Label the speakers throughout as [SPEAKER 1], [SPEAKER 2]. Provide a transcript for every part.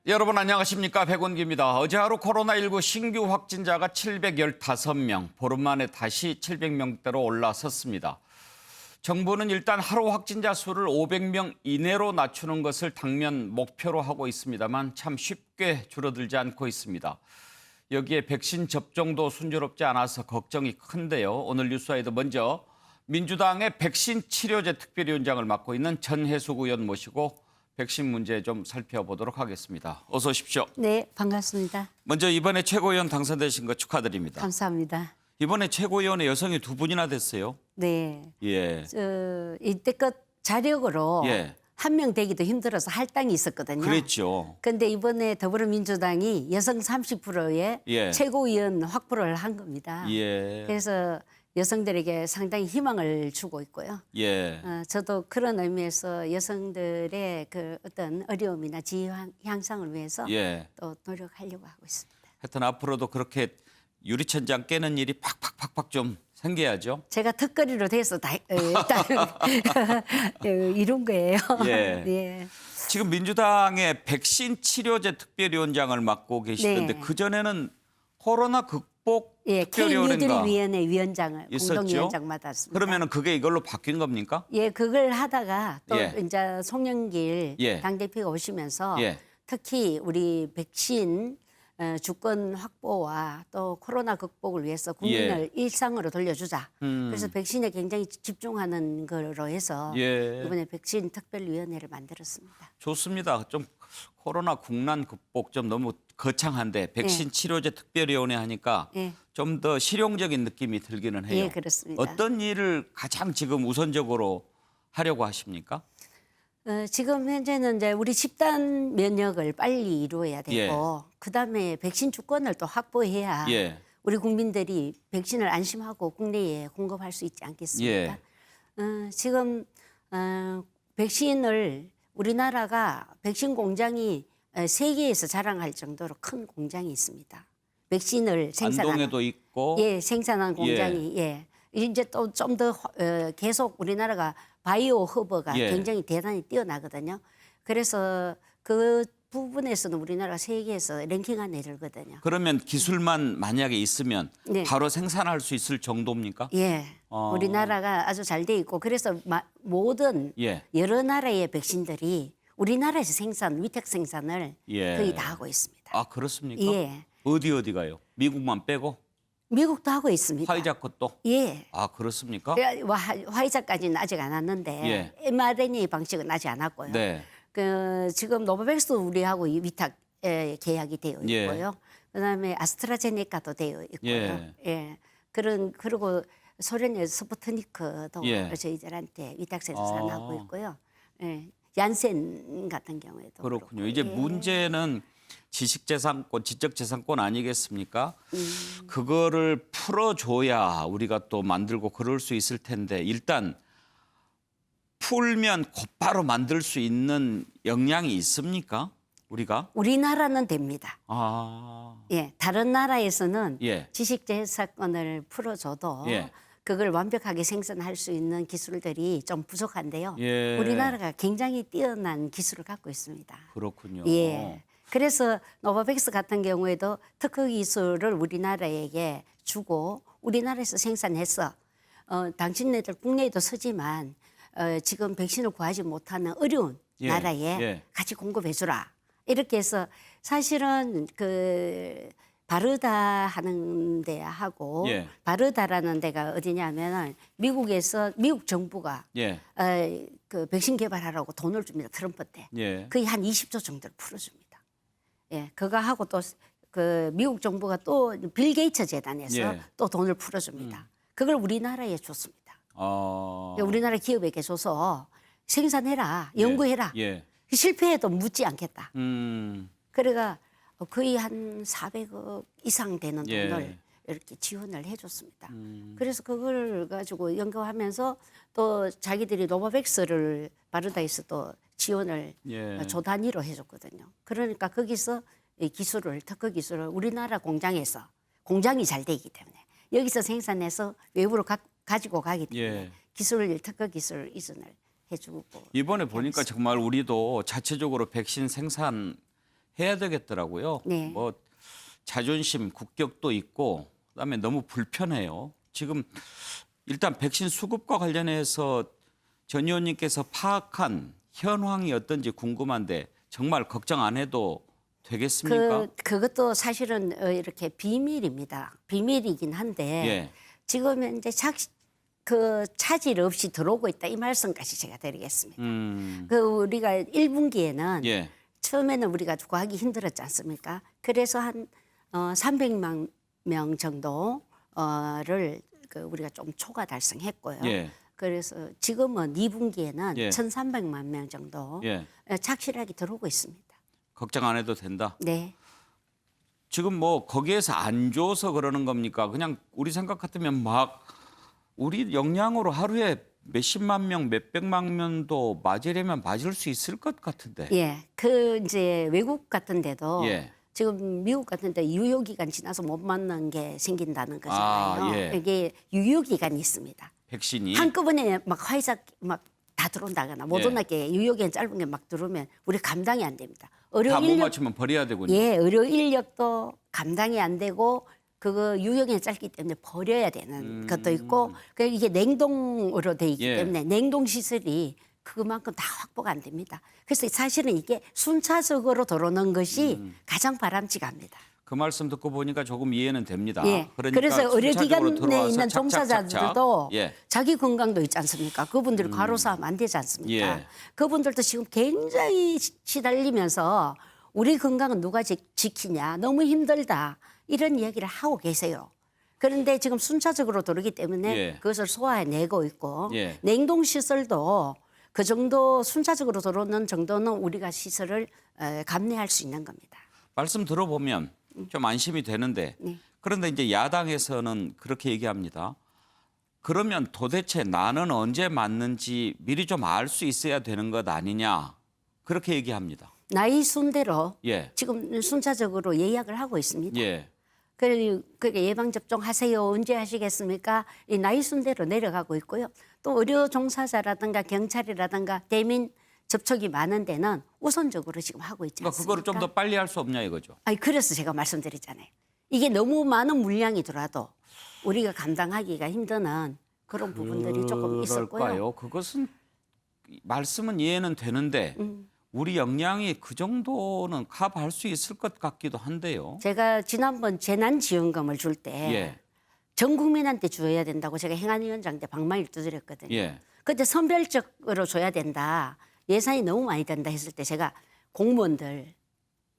[SPEAKER 1] 여러분 안녕하십니까? 백운기입니다. 어제 하루 코로나19 신규 확진자가 715명, 보름 만에 다시 700명대로 올라섰습니다. 정부는 일단 하루 확진자 수를 500명 이내로 낮추는 것을 당면 목표로 하고 있습니다만 참 쉽게 줄어들지 않고 있습니다. 여기에 백신 접종도 순조롭지 않아서 걱정이 큰데요. 오늘 뉴스와이드 먼저 민주당의 백신 치료제 특별위원장을 맡고 있는 전혜숙 의원 모시고 백신 문제 좀 살펴보도록 하겠습니다. 어서 오십시오.
[SPEAKER 2] 네, 반갑습니다.
[SPEAKER 1] 먼저 이번에 최고위원 당선되신 거 축하드립니다.
[SPEAKER 2] 감사합니다.
[SPEAKER 1] 이번에 최고위원의 여성이 2분이나 됐어요.
[SPEAKER 2] 네,
[SPEAKER 1] 예.
[SPEAKER 2] 이때껏 자력으로
[SPEAKER 1] 예.
[SPEAKER 2] 한 명 되기도 힘들어서 할당이 있었거든요.
[SPEAKER 1] 그랬죠.
[SPEAKER 2] 근데 이번에 더불어민주당이 여성 30%의
[SPEAKER 1] 예.
[SPEAKER 2] 최고위원 확보를 한 겁니다.
[SPEAKER 1] 예.
[SPEAKER 2] 그래서 여성들에게 상당히 희망을 주고 있고요.
[SPEAKER 1] 예.
[SPEAKER 2] 저도 그런 의미에서 여성들의 그 어떤 어려움이나 지위 향상을 위해서
[SPEAKER 1] 예.
[SPEAKER 2] 또 노력하려고 하고 있습니다.
[SPEAKER 1] 하여튼 앞으로도 그렇게 유리천장 깨는 일이 팍팍팍팍 좀 생겨야죠.
[SPEAKER 2] 제가 턱걸이로 돼서 다 이룬 거예요.
[SPEAKER 1] 예.
[SPEAKER 2] 네.
[SPEAKER 1] 지금 민주당의 백신 치료제 특별위원장을 맡고 계시던데
[SPEAKER 2] 네.
[SPEAKER 1] 그전에는 코로나 극복
[SPEAKER 2] 예,
[SPEAKER 1] 특별위원회인가
[SPEAKER 2] K뉴딜위원회 위원장을
[SPEAKER 1] 있었죠?
[SPEAKER 2] 공동위원장 맡았습니다.
[SPEAKER 1] 그러면은 그게 이걸로 바뀐 겁니까?
[SPEAKER 2] 예, 그걸 하다가 또
[SPEAKER 1] 예.
[SPEAKER 2] 이제 송영길
[SPEAKER 1] 예.
[SPEAKER 2] 당대표가 오시면서
[SPEAKER 1] 예.
[SPEAKER 2] 특히 우리 백신 주권 확보와 또 코로나 극복을 위해서 국민을 일상으로 돌려주자. 그래서 백신에 굉장히 집중하는 거로 해서
[SPEAKER 1] 예.
[SPEAKER 2] 이번에 백신 특별위원회를 만들었습니다.
[SPEAKER 1] 좋습니다. 좀 코로나 국난 극복 좀 너무 거창한데 백신 치료제 특별위원회 하니까
[SPEAKER 2] 예.
[SPEAKER 1] 좀 더 실용적인 느낌이 들기는 해요.
[SPEAKER 2] 예, 그렇습니다.
[SPEAKER 1] 어떤 일을 가장 지금 우선적으로 하려고 하십니까?
[SPEAKER 2] 지금 현재는 이제 우리 집단 면역을 빨리 이루어야 되고 그다음에 백신 주권을 또 확보해야
[SPEAKER 1] 예.
[SPEAKER 2] 우리 국민들이 백신을 안심하고 국내에 공급할 수 있지 않겠습니까? 지금 백신을 우리나라가 백신 공장이 세계에서 자랑할 정도로 큰 공장이 있습니다. 백신을 생산하는
[SPEAKER 1] 안동에도 있고
[SPEAKER 2] 생산한 공장이 이제 또 좀 더 계속 우리나라가 바이오 허브가 굉장히 대단히 뛰어나거든요. 그래서 그 부분에서는 우리나라가 세계에서 랭킹 안에 들거든요.
[SPEAKER 1] 그러면 기술만 만약에 있으면 바로 생산할 수 있을 정도입니까?
[SPEAKER 2] 예, 우리나라가 아주 잘 돼 있고 그래서 모든 여러 나라의 백신들이 우리나라에서 위탁 생산을 거의 다 하고 있습니다.
[SPEAKER 1] 아 그렇습니까?
[SPEAKER 2] 예.
[SPEAKER 1] 어디 가요? 미국만 빼고?
[SPEAKER 2] 미국도 하고 있습니다.
[SPEAKER 1] 화이자 것도?
[SPEAKER 2] 예.
[SPEAKER 1] 아 그렇습니까?
[SPEAKER 2] 화이자까지는 아직 안 왔는데 mRNA 방식은 아직 안 왔고요.
[SPEAKER 1] 네.
[SPEAKER 2] 지금 노바백스 우리하고 위탁 계약이 되어 있고요. 그다음에 아스트라제네카도 되어 있고요. 그리고 소련의 스푸트니크도 저희들한테 위탁 생산하고 있고요. 얀센 같은 경우에도
[SPEAKER 1] 그렇군요. 이제 문제는 지식재산권, 지적재산권 아니겠습니까? 그거를 풀어줘야 우리가 또 만들고 그럴 수 있을 텐데 일단 풀면 곧바로 만들 수 있는 역량이 있습니까?
[SPEAKER 2] 우리나라는 됩니다. 예, 다른 나라에서는 지식재산권을 풀어줘도 그걸 완벽하게 생산할 수 있는 기술들이 좀 부족한데요. 우리나라가 굉장히 뛰어난 기술을 갖고 있습니다.
[SPEAKER 1] 그렇군요.
[SPEAKER 2] 예. 그래서 노바백스 같은 경우에도 특허 기술을 우리나라에게 주고 우리나라에서 생산해서 당신네들 국내에도 쓰지만 지금 백신을 구하지 못하는 어려운 나라에 같이 공급해 주라. 이렇게 해서 사실은 그 바르다 하는 데하고 바르다라는 데가 어디냐면은 미국 정부가 그 백신 개발하라고 돈을 줍니다. 트럼프 때. 거의 한 20조 정도를 풀어줍니다. 그거 하고 또 그 미국 정부가 또 빌 게이츠 재단에서 또 돈을 풀어줍니다. 그걸 우리나라에 줬습니다. 우리나라 기업에게 줘서 생산해라, 연구해라. 실패해도 묻지 않겠다. 그래가 거의 한 400억 이상 되는 돈을 이렇게 지원을 해줬습니다. 그래서 그걸 가지고 연구하면서 또 자기들이 노바백스를 바르다에서 또 지원을 조 단위로 해줬거든요. 그러니까 거기서 이 특허 기술을 우리나라 공장에서 공장이 잘 되기 때문에 여기서 생산해서 외부로 가지고 가기 때문에 특허 기술 이전을 해주고
[SPEAKER 1] 이번에 보니까 정말 우리도 자체적으로 백신 생산 해야 되겠더라고요.
[SPEAKER 2] 네.
[SPEAKER 1] 뭐 자존심, 국격도 있고 그다음에 너무 불편해요. 지금 일단 백신 수급과 관련해서 전 의원님께서 파악한 현황이 어떤지 궁금한데 정말 걱정 안 해도 되겠습니까?
[SPEAKER 2] 그것도 사실은 이렇게 비밀입니다. 비밀이긴 한데
[SPEAKER 1] 예.
[SPEAKER 2] 지금 현재 그 차질 없이 들어오고 있다 이 말씀까지 제가 드리겠습니다. 그 우리가 1분기에는
[SPEAKER 1] 예.
[SPEAKER 2] 처음에는 우리가 구하기 힘들었지 않습니까? 그래서 한 300만 명 정도를 우리가 좀 초과 달성했고요.
[SPEAKER 1] 예.
[SPEAKER 2] 그래서 지금은 2분기에는
[SPEAKER 1] 예.
[SPEAKER 2] 1,300만 명 정도
[SPEAKER 1] 예.
[SPEAKER 2] 착실하게 들어오고 있습니다.
[SPEAKER 1] 걱정 안 해도 된다.
[SPEAKER 2] 네.
[SPEAKER 1] 지금 뭐 거기에서 안 줘서 그러는 겁니까? 그냥 우리 생각 같으면 막 우리 역량으로 하루에 몇십만 명, 몇백만 명도 맞으려면 맞을 수 있을 것 같은데.
[SPEAKER 2] 예. 이제 외국 같은 데도
[SPEAKER 1] 예.
[SPEAKER 2] 지금 미국 같은 데 유효 기간 지나서 못 맞는 게 생긴다는 거잖아요.
[SPEAKER 1] 아, 예.
[SPEAKER 2] 이게 유효 기간이 있습니다.
[SPEAKER 1] 백신이.
[SPEAKER 2] 한꺼번에 막 화이자 막 다 들어온다거나 모더나게 유효 기간 짧은 게 막 들어오면 우리 감당이 안 됩니다. 의료
[SPEAKER 1] 다 못
[SPEAKER 2] 인력
[SPEAKER 1] 맞추면 버려야 되군요.
[SPEAKER 2] 예, 의료 인력도 감당이 안 되고 그거 유효 기간 짧기 때문에 버려야 되는 것도 있고 이게 냉동으로 돼 있기
[SPEAKER 1] 예.
[SPEAKER 2] 때문에 냉동 시설이 그만큼 다 확보가 안 됩니다. 그래서 사실은 이게 순차적으로 들어오는 것이 가장 바람직합니다.
[SPEAKER 1] 그 말씀 듣고 보니까 조금 이해는 됩니다.
[SPEAKER 2] 예.
[SPEAKER 1] 그러니까
[SPEAKER 2] 그래서 의료기관에
[SPEAKER 1] 순차적으로 들어와서
[SPEAKER 2] 있는
[SPEAKER 1] 착착착착.
[SPEAKER 2] 종사자들도
[SPEAKER 1] 예.
[SPEAKER 2] 자기 건강도 있지 않습니까? 그분들이 과로사하면 안 되지 않습니까?
[SPEAKER 1] 예.
[SPEAKER 2] 그분들도 지금 굉장히 시달리면서 우리 건강은 누가 지키냐 너무 힘들다 이런 이야기를 하고 계세요. 그런데 지금 순차적으로 들어오기 때문에
[SPEAKER 1] 예.
[SPEAKER 2] 그것을 소화해내고 있고
[SPEAKER 1] 예.
[SPEAKER 2] 냉동시설도 그 정도 순차적으로 들어오는 정도는 우리가 시설을 감내할 수 있는 겁니다.
[SPEAKER 1] 말씀 들어보면 좀 안심이 되는데
[SPEAKER 2] 네.
[SPEAKER 1] 그런데 이제 야당에서는 그렇게 얘기합니다. 그러면 도대체 나는 언제 맞는지 미리 좀 알 수 있어야 되는 것 아니냐 그렇게 얘기합니다.
[SPEAKER 2] 나이 순대로
[SPEAKER 1] 예.
[SPEAKER 2] 지금 순차적으로 예약을 하고 있습니다.
[SPEAKER 1] 예.
[SPEAKER 2] 그게 예방접종 하세요. 언제 하시겠습니까? 이 나이 순대로 내려가고 있고요. 또 의료 종사자라든가 경찰이라든가 대민 접촉이 많은 데는 우선적으로 지금 하고 있지
[SPEAKER 1] 그러니까
[SPEAKER 2] 않습니까?
[SPEAKER 1] 그거를 좀 더 빨리 할 수 없냐 이거죠.
[SPEAKER 2] 아니 그래서 제가 말씀드렸잖아요. 이게 너무 많은 물량이 들어와도 우리가 감당하기가 힘든 그런 부분들이 조금 있었고요.
[SPEAKER 1] 그럴까요? 그것은 말씀은 이해는 되는데 우리 역량이 그 정도는 커버할 수 있을 것 같기도 한데요.
[SPEAKER 2] 제가 지난번 재난지원금을 줄 때
[SPEAKER 1] 예.
[SPEAKER 2] 전 국민한테 줘야 된다고 제가 행안위원장 때 방망이를 두드렸거든요.
[SPEAKER 1] 예.
[SPEAKER 2] 그때 선별적으로 줘야 된다. 예산이 너무 많이 든다 했을 때 제가 공무원들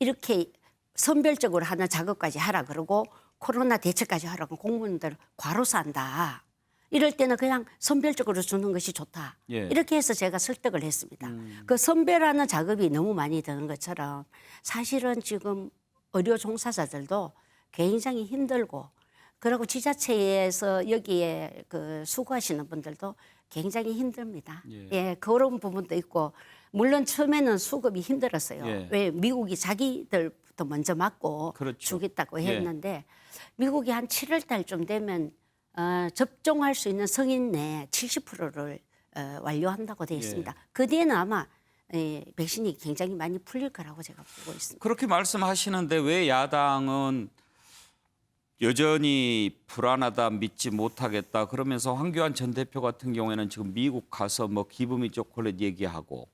[SPEAKER 2] 이렇게 선별적으로 하는 작업까지 하라 그러고 코로나 대처까지 하라고 공무원들 과로사한다. 이럴 때는 그냥 선별적으로 주는 것이 좋다.
[SPEAKER 1] 예.
[SPEAKER 2] 이렇게 해서 제가 설득을 했습니다. 그 선별하는 작업이 너무 많이 드는 것처럼 사실은 지금 의료 종사자들도 굉장히 힘들고 그리고 지자체에서 여기에 수고하시는 분들도 굉장히 힘듭니다. 예, 그런 부분도 있고 물론 처음에는 수급이 힘들었어요.
[SPEAKER 1] 예.
[SPEAKER 2] 왜 미국이 자기들부터 먼저 맞고
[SPEAKER 1] 그렇죠.
[SPEAKER 2] 주겠다고
[SPEAKER 1] 예.
[SPEAKER 2] 했는데 미국이 한 7월 달쯤 되면 접종할 수 있는 성인 내 70%를 완료한다고 되어 있습니다. 그 뒤에는 아마 백신이 굉장히 많이 풀릴 거라고 제가 보고 있습니다.
[SPEAKER 1] 그렇게 말씀하시는데 왜 야당은 여전히 불안하다, 믿지 못하겠다 그러면서 황교안 전 대표 같은 경우에는 지금 미국 가서 뭐 기부미 초콜릿 얘기하고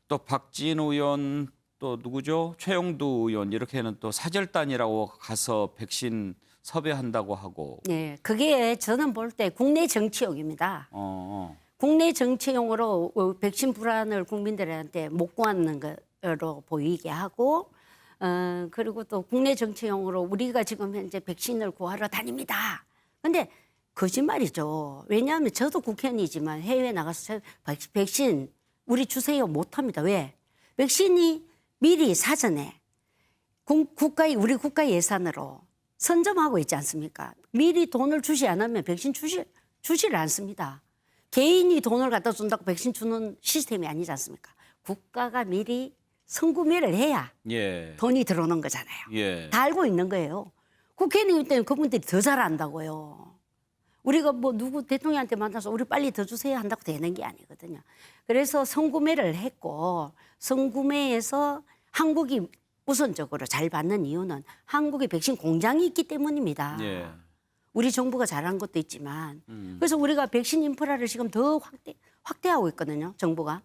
[SPEAKER 1] 또 박진 의원 또 누구죠? 최영두 의원 이렇게는 또 사절단이라고 가서 백신 섭외한다고 하고.
[SPEAKER 2] 네, 그게 저는 볼 때 국내 정치용입니다. 국내 정치용으로 백신 불안을 국민들한테 못 구하는 거로 보이게 하고 그리고 또 국내 정치용으로 우리가 지금 현재 백신을 구하러 다닙니다. 근데 거짓말이죠. 왜냐하면 저도 국회의원이지만 해외에 나가서 백신 우리 주세요 못합니다. 왜? 백신이 미리 사전에 우리 국가 예산으로 선점하고 있지 않습니까? 미리 돈을 주지 않으면 백신 주지를 않습니다. 개인이 돈을 갖다 준다고 백신 주는 시스템이 아니지 않습니까? 국가가 미리 선구매를 해야
[SPEAKER 1] 예.
[SPEAKER 2] 돈이 들어오는 거잖아요.
[SPEAKER 1] 예.
[SPEAKER 2] 다 알고 있는 거예요. 국회의원 때문에 그분들이 더 잘 안다고요. 우리가 뭐 누구 대통령한테 만나서 우리 빨리 더 주세요 한다고 되는 게 아니거든요. 그래서 선구매를 했고 선구매에서 한국이 우선적으로 잘 받는 이유는 한국에 백신 공장이 있기 때문입니다.
[SPEAKER 1] 예.
[SPEAKER 2] 우리 정부가 잘한 것도 있지만 그래서 우리가 백신 인프라를 지금 더 확대하고 있거든요. 정부가.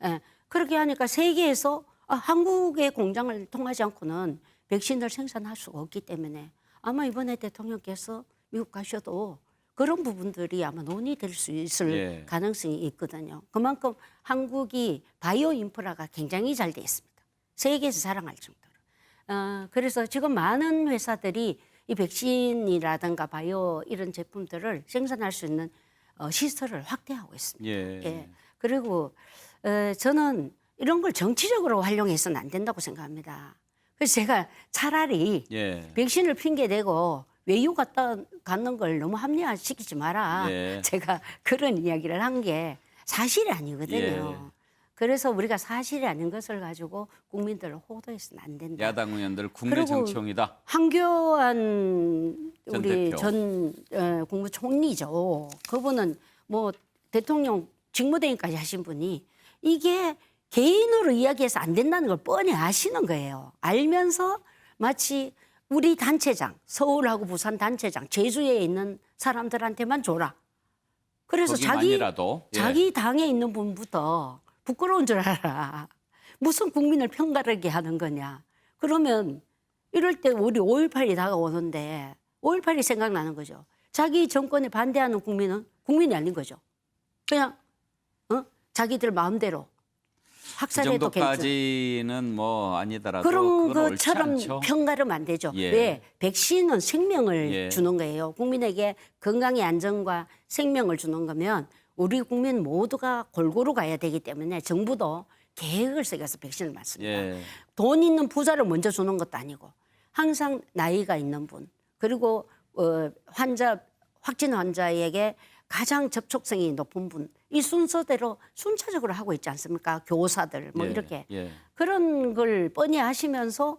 [SPEAKER 2] 예. 그렇게 하니까 세계에서 한국의 공장을 통하지 않고는 백신을 생산할 수가 없기 때문에 아마 이번에 대통령께서 미국 가셔도 그런 부분들이 아마 논의될 수 있을
[SPEAKER 1] 예.
[SPEAKER 2] 가능성이 있거든요. 그만큼 한국이 바이오 인프라가 굉장히 잘 돼 있습니다. 세계에서 자랑할 정도로. 그래서 지금 많은 회사들이 이 백신이라든가 바이오 이런 제품들을 생산할 수 있는 시설을 확대하고 있습니다.
[SPEAKER 1] 예.
[SPEAKER 2] 예. 그리고 저는 이런 걸 정치적으로 활용해서는 안 된다고 생각합니다. 그래서 제가 차라리
[SPEAKER 1] 예.
[SPEAKER 2] 백신을 핑계대고 외유 갔다 가는 걸 너무 합리화시키지 마라.
[SPEAKER 1] 예.
[SPEAKER 2] 제가 그런 이야기를 한 게 사실이 아니거든요.
[SPEAKER 1] 예.
[SPEAKER 2] 그래서 우리가 사실이 아닌 것을 가지고 국민들을 호도해서는 안 된다.
[SPEAKER 1] 야당 의원들 국내
[SPEAKER 2] 그리고
[SPEAKER 1] 정치용이다.
[SPEAKER 2] 한교안
[SPEAKER 1] 전
[SPEAKER 2] 우리
[SPEAKER 1] 대표.
[SPEAKER 2] 전 국무총리죠. 그분은 뭐 대통령 직무대행까지 하신 분이 이게 개인으로 이야기해서 안 된다는 걸 뻔히 아시는 거예요. 알면서 마치 우리 단체장, 서울하고 부산 단체장, 제주에 있는 사람들한테만 줘라. 그래서
[SPEAKER 1] 거기만이라도. 예.
[SPEAKER 2] 자기 당에 있는 분부터 부끄러운 줄 알아. 무슨 국민을 편가르게 하는 거냐. 그러면 이럴 때 우리 5.18이 다가오는데 5.18이 생각나는 거죠. 자기 정권에 반대하는 국민은 국민이 아닌 거죠. 그냥 자기들 마음대로
[SPEAKER 1] 그
[SPEAKER 2] 학살해도 괜찮아.
[SPEAKER 1] 정도까지는 뭐 아니더라도
[SPEAKER 2] 그런
[SPEAKER 1] 그건 옳지
[SPEAKER 2] 것처럼
[SPEAKER 1] 않죠.
[SPEAKER 2] 편가르면 안 되죠.
[SPEAKER 1] 예.
[SPEAKER 2] 왜? 백신은 생명을
[SPEAKER 1] 예.
[SPEAKER 2] 주는 거예요. 국민에게 건강의 안정과 생명을 주는 거면 우리 국민 모두가 골고루 가야 되기 때문에 정부도 계획을 세워서 백신을 맞습니다.
[SPEAKER 1] 예.
[SPEAKER 2] 돈 있는 부자를 먼저 주는 것도 아니고 항상 나이가 있는 분 그리고 확진 환자에게 가장 접촉성이 높은 분 이 순서대로 순차적으로 하고 있지 않습니까? 교사들 뭐
[SPEAKER 1] 예.
[SPEAKER 2] 이렇게
[SPEAKER 1] 예.
[SPEAKER 2] 그런 걸 뻔히 하시면서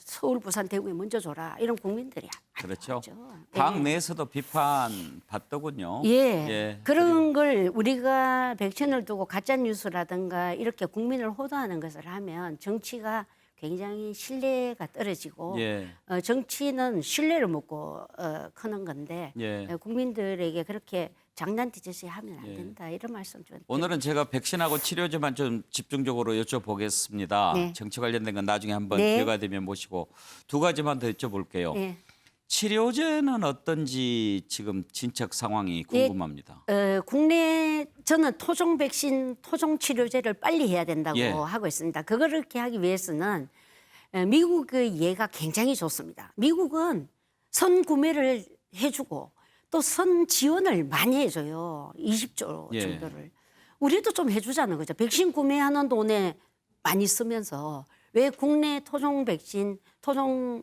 [SPEAKER 2] 서울, 부산, 대구에 먼저 줘라 이런 국민들이
[SPEAKER 1] 그렇죠.
[SPEAKER 2] 아니죠.
[SPEAKER 1] 당 내에서도 비판 받더군요.
[SPEAKER 2] 예. 그런 걸 우리가 백신을 두고 가짜 뉴스라든가 이렇게 국민을 호도하는 것을 하면 정치가 굉장히 신뢰가 떨어지고
[SPEAKER 1] 예.
[SPEAKER 2] 정치는 신뢰를 먹고 크는 건데
[SPEAKER 1] 예.
[SPEAKER 2] 국민들에게 그렇게 장난치듯이 하면 안
[SPEAKER 1] 예.
[SPEAKER 2] 된다 이런 말씀 좀
[SPEAKER 1] 오늘은 제가 백신하고 치료제만 좀 집중적으로 여쭤보겠습니다.
[SPEAKER 2] 네.
[SPEAKER 1] 정치 관련된 건 나중에 한번
[SPEAKER 2] 네.
[SPEAKER 1] 기회가 되면 모시고 두 가지만 더 여쭤볼게요.
[SPEAKER 2] 예.
[SPEAKER 1] 치료제는 어떤지 지금 진척 상황이
[SPEAKER 2] 예.
[SPEAKER 1] 궁금합니다.
[SPEAKER 2] 국내 저는 토종 백신, 토종 치료제를 빨리 해야 된다고
[SPEAKER 1] 예.
[SPEAKER 2] 하고 있습니다. 그렇게 하기 위해서는 미국의 예가 굉장히 좋습니다. 미국은 선 구매를 해주고 또 선 지원을 많이 해줘요. 20조
[SPEAKER 1] 예.
[SPEAKER 2] 정도를. 우리도 좀 해주자는 거죠. 백신 구매하는 돈에 많이 쓰면서 왜 국내 토종 백신, 토종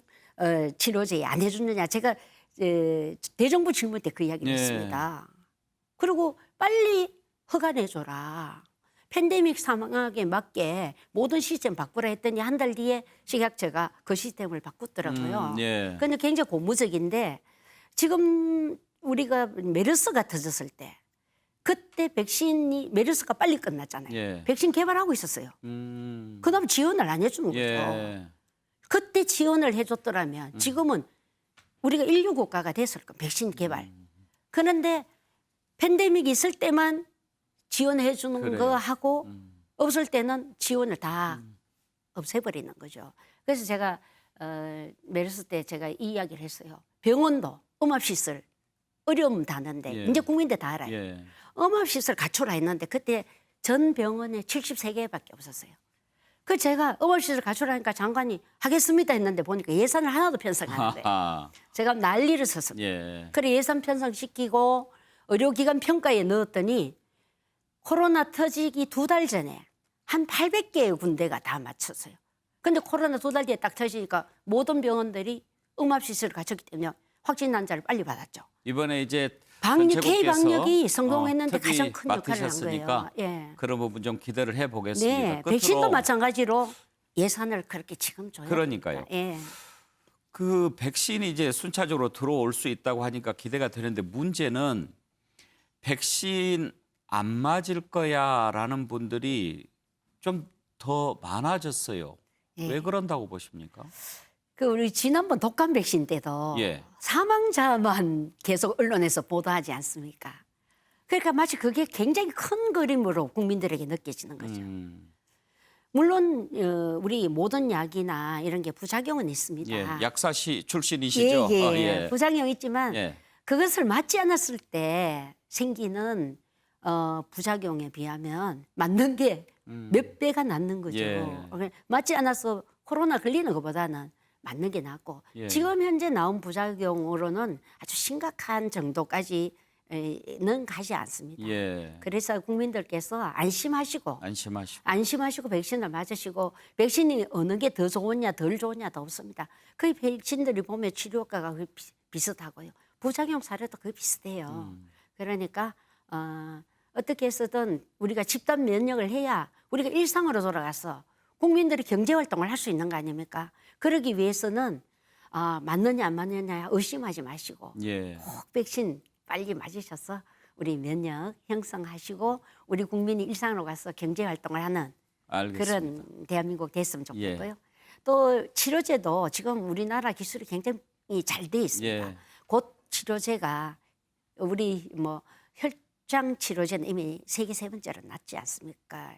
[SPEAKER 2] 치료제 안 해주느냐. 제가 대정부 질문 때 그 이야기를
[SPEAKER 1] 예.
[SPEAKER 2] 했습니다. 그리고 빨리 허가내줘라. 팬데믹 상황에 맞게 모든 시스템 바꾸라 했더니 한 달 뒤에 식약처가 그 시스템을 바꿨더라고요.
[SPEAKER 1] 예.
[SPEAKER 2] 근데 굉장히 고무적인데 지금 우리가 메르스가 터졌을 때 그때 백신이 메르스가 빨리 끝났잖아요.
[SPEAKER 1] 예.
[SPEAKER 2] 백신 개발하고 있었어요. 그다음 지원을 안 해주는 거죠.
[SPEAKER 1] 예.
[SPEAKER 2] 그때 지원을 해줬더라면 지금은 우리가 인류 국가가 됐을 거예요. 백신 개발. 그런데 팬데믹이 있을 때만 지원해 주는
[SPEAKER 1] 그래요.
[SPEAKER 2] 거 하고 없을 때는 지원을 다 없애버리는 거죠. 그래서 제가 메르스 때 제가 이 이야기를 했어요. 병원도 음압시설 어려움 다는데
[SPEAKER 1] 예.
[SPEAKER 2] 이제 국민들 다 알아요.
[SPEAKER 1] 예.
[SPEAKER 2] 음압시설 갖추라 했는데 그때 전 병원에 73개밖에 없었어요. 그 제가 음압시설 갖추라니까 장관이 하겠습니다 했는데 보니까 예산을 하나도 편성 안 했어요.
[SPEAKER 1] 하하.
[SPEAKER 2] 제가 난리를 쳤습니다.
[SPEAKER 1] 예.
[SPEAKER 2] 그래 예산 편성시키고 의료기관 평가에 넣었더니 코로나 터지기 2달 전에 한 800개의 군데가 다 맞췄어요. 근데 코로나 2달 뒤에 딱 터지니까 모든 병원들이 음압시설을 갖췄기 때문에 확진 환자를 빨리 받았죠.
[SPEAKER 1] 이번에 이제
[SPEAKER 2] K 방역이 성공했는데
[SPEAKER 1] 특히
[SPEAKER 2] 가장 큰 역할을 한
[SPEAKER 1] 맡으셨으니까
[SPEAKER 2] 거예요. 예.
[SPEAKER 1] 그런 부분 좀 기대를 해보겠습니다.
[SPEAKER 2] 네,
[SPEAKER 1] 끝으로
[SPEAKER 2] 백신도 마찬가지로 예산을 그렇게 지금 줘야
[SPEAKER 1] 그러니까요.
[SPEAKER 2] 됩니다. 예.
[SPEAKER 1] 그 백신이 이제 순차적으로 들어올 수 있다고 하니까 기대가 되는데 문제는 백신 안 맞을 거야라는 분들이 좀 더 많아졌어요. 왜 그런다고 보십니까?
[SPEAKER 2] 그 우리 지난번 독감 백신 때도
[SPEAKER 1] 예.
[SPEAKER 2] 사망자만 계속 언론에서 보도하지 않습니까? 그러니까 마치 그게 굉장히 큰 그림으로 국민들에게 느껴지는 거죠. 물론 우리 모든 약이나 이런 게 부작용은 있습니다.
[SPEAKER 1] 예. 약사시 출신이시죠?
[SPEAKER 2] 예, 예.
[SPEAKER 1] 아, 예.
[SPEAKER 2] 부작용이 있지만
[SPEAKER 1] 예.
[SPEAKER 2] 그것을 맞지 않았을 때 생기는 부작용에 비하면 맞는 게 몇 배가 낫는 거죠.
[SPEAKER 1] 예.
[SPEAKER 2] 맞지 않아서 코로나 걸리는 것보다는 맞는 게 낫고
[SPEAKER 1] 예.
[SPEAKER 2] 지금 현재 나온 부작용으로는 아주 심각한 정도까지는 가지 않습니다.
[SPEAKER 1] 예.
[SPEAKER 2] 그래서 국민들께서 안심하시고
[SPEAKER 1] 안심하시고.
[SPEAKER 2] 백신을 맞으시고 백신이 어느 게 더 좋으냐 덜 좋으냐도 없습니다. 그 백신들이 보면 치료 효과가 거의 비슷하고요. 부작용 사례도 거의 비슷해요. 그러니까 어떻게 해서든 우리가 집단 면역을 해야 우리가 일상으로 돌아가서 국민들이 경제 활동을 할 수 있는 거 아닙니까? 그러기 위해서는 맞느냐 안 맞느냐 의심하지 마시고
[SPEAKER 1] 예.
[SPEAKER 2] 꼭 백신 빨리 맞으셔서 우리 면역 형성하시고 우리 국민이 일상으로 가서 경제 활동을 하는
[SPEAKER 1] 알겠습니다.
[SPEAKER 2] 그런 대한민국 됐으면 좋겠고요.
[SPEAKER 1] 예.
[SPEAKER 2] 또 치료제도 지금 우리나라 기술이 굉장히 잘 돼 있습니다.
[SPEAKER 1] 예.
[SPEAKER 2] 곧 치료제가 우리 뭐 혈장 치료제는 이미 세계 세 번째로 났지 않습니까?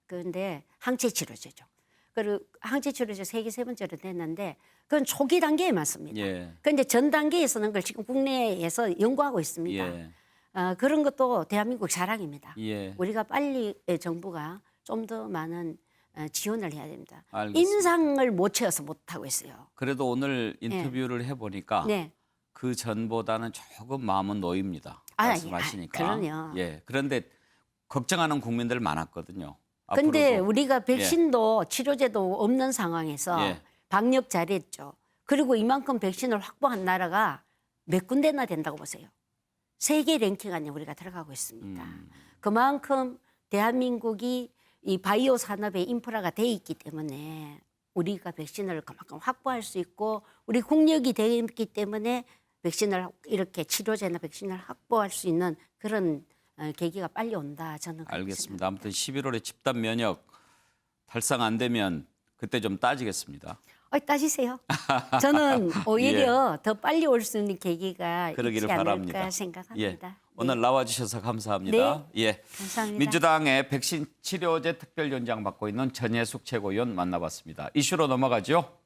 [SPEAKER 2] 그런데 항체 치료제죠. 그리고 항체 치료제 세계 세 번째로 됐는데 그건 초기 단계에 맞습니다.
[SPEAKER 1] 예.
[SPEAKER 2] 그런데 전 단계에서는 그걸 지금 국내에서 연구하고 있습니다.
[SPEAKER 1] 예.
[SPEAKER 2] 그런 것도 대한민국 자랑입니다.
[SPEAKER 1] 예.
[SPEAKER 2] 우리가 빨리 정부가 좀 더 많은 지원을 해야 됩니다.
[SPEAKER 1] 알겠습니다.
[SPEAKER 2] 임상을 못 채워서 못 하고 있어요.
[SPEAKER 1] 그래도 오늘 인터뷰를 해보니까
[SPEAKER 2] 네.
[SPEAKER 1] 그 전보다는 조금 마음은 놓입니다.
[SPEAKER 2] 아,
[SPEAKER 1] 말씀하시니까.
[SPEAKER 2] 그럼요.
[SPEAKER 1] 예. 그런데 걱정하는 국민들 많았거든요.
[SPEAKER 2] 근데
[SPEAKER 1] 앞으로도.
[SPEAKER 2] 우리가 백신도 치료제도 없는 상황에서
[SPEAKER 1] 예.
[SPEAKER 2] 방역 잘했죠. 그리고 이만큼 백신을 확보한 나라가 몇 군데나 된다고 보세요. 세계 랭킹 안에 우리가 들어가고 있습니다. 그만큼 대한민국이 이 바이오 산업의 인프라가 돼 있기 때문에 우리가 백신을 그만큼 확보할 수 있고 우리 국력이 돼 있기 때문에 백신을 이렇게 치료제나 백신을 확보할 수 있는 그런 계기가 빨리 온다. 저는 그렇게
[SPEAKER 1] 알겠습니다. 아무튼 11월에 집단 면역 달성 안 되면 그때 좀 따지겠습니다.
[SPEAKER 2] 따지세요. 저는 오히려 더 빨리 올 수 있는 계기가
[SPEAKER 1] 그러기를
[SPEAKER 2] 있지 않을까
[SPEAKER 1] 바랍니다.
[SPEAKER 2] 생각합니다.
[SPEAKER 1] 예. 오늘 나와주셔서 감사합니다.
[SPEAKER 2] 네.
[SPEAKER 1] 예.
[SPEAKER 2] 감사합니다.
[SPEAKER 1] 민주당의 백신 치료제 특별위원장 맡고 있는 전예숙 최고위원 만나봤습니다. 이슈로 넘어가죠.